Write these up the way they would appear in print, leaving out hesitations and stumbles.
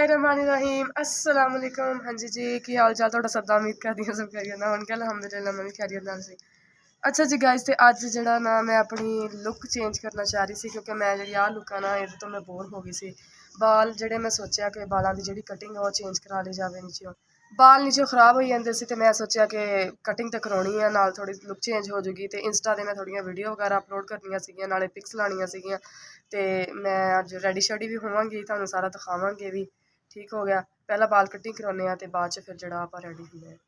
बिस्मिल्लाहिर्रहमानिर्रहीम अस्सलाम वालेकुम। हाँ जी जी, की हाल चाल तुहाडा सब दा? उम्मीद करदी हां सब खैरियत नाल होणगे। अल्हम्दुलिल्लाह मैं भी खैरियत नाल सी। अच्छा जी गाइस, ते अज जेह्ड़ा ना मैं अपनी लुक चेंज करना चाह रही सी क्योंकि मैं जेह्ड़ी आ लुक आ ना एह्दे तो मैं बोर हो गई सी। बाल जेह्ड़े मैं सोचेआ कि बालां दी जेह्ड़ी कटिंग है ओह् चेंज करा ली जावे नीचेओ। बाल नीचेओ खराब होई जंदे सी ते मैं सोचेआ कि कटिंग ते कराउणी ऐ, नाल थोड़ी लुक चेंज हो जूगी। ते इंस्टा ते मैं थोड़ियां वीडियो वगैरह अपलोड करनियां सीगियां, नाले पिक्स लानियां सीगियां। ते मैं अज रेडी शेडी भी होवांगी, तुहानूं सारा दिखावांगे भी। ठीक हो गया, पहला बाल कटिंग कराने ते बाद च फिर जेह्ड़ा आपां रेडी होंदे हैं।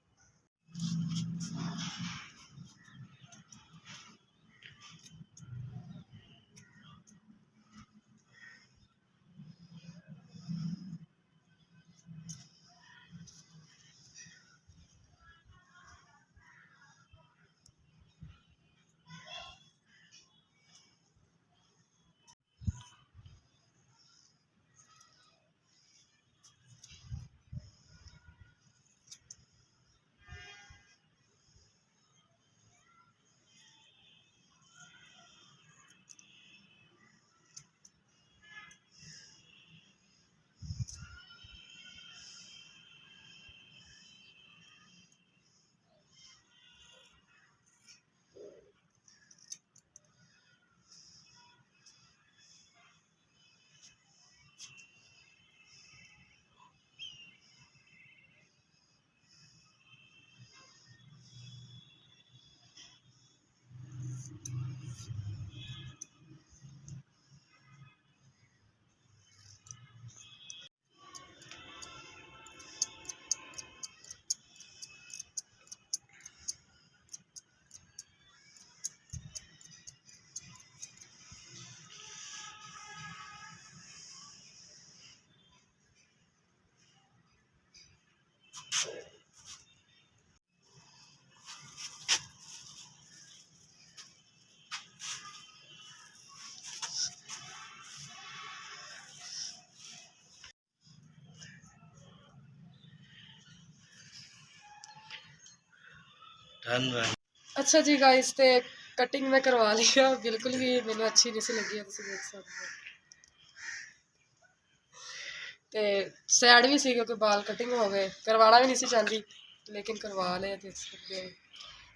अच्छा जी गाइस, ते कटिंग मैं करवा लिया, बिल्कुल भी मैंने अच्छी नहीं सी लगी, तुसीं देख सकदे हो। ते सैड भी सी क्योंकि बाल कटिंग हो गए, करवाना भी नहीं सी चाहती लेकिन करवा लिया। देख सकते हो,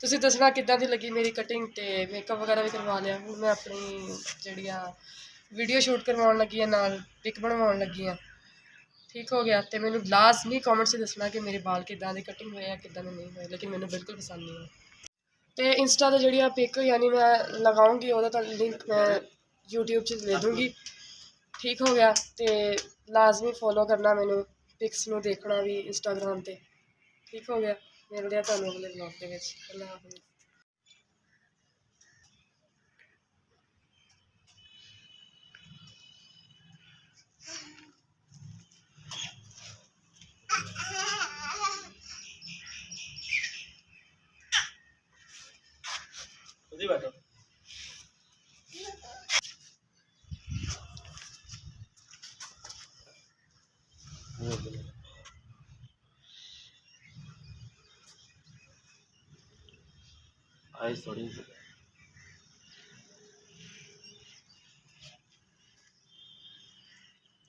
तुसीं दसना किद्दां दी लगी मेरी कटिंग। ते मेकअप वगैरह भी करवा लिया। हुण मैं अपनी जेह्ड़ियां वीडियो शूट करवाउण लगी आं, नाल पिक बनवाउण लगी आं। ठीक हो गया, तो मैनू लाजमी कॉमेंट से दसना कि मेरे बाल किद्दां दे कटिंग होए या किद्दां दे नहीं होए, लेकिन मैनू बिल्कुल पसंद नहीं आए। तो इंस्टा ते जेह्ड़ियां पिक यानी मैं लगाऊंगी ओह्दा लिंक मैं यूट्यूब च दे दूँगी। ठीक हो गया, तो लाजमी फॉलो करना मैनू, पिक्स नू देखना भी इंस्टाग्राम ते। ठीक हो गया, मिलदे आ तुहानूं अगले ब्लॉग दे विच। अल्लाह हाफिज़। बैठो आई थोड़ी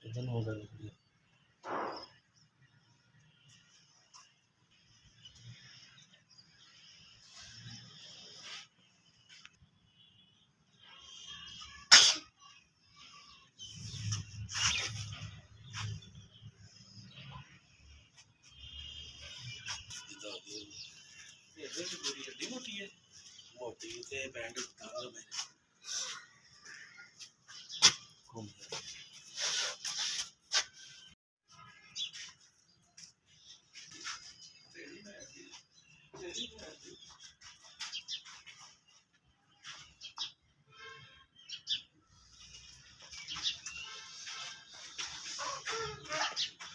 इधर हो गया मोटी है, मोटी से बैंड उतार मैंने घूम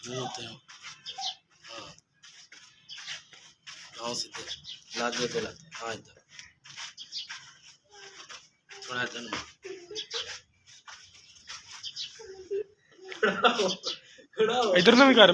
होते हैं। हाँ गाँव से लागे पे लाते। हाँ इधर थोड़ा इधर इधर ना भी कर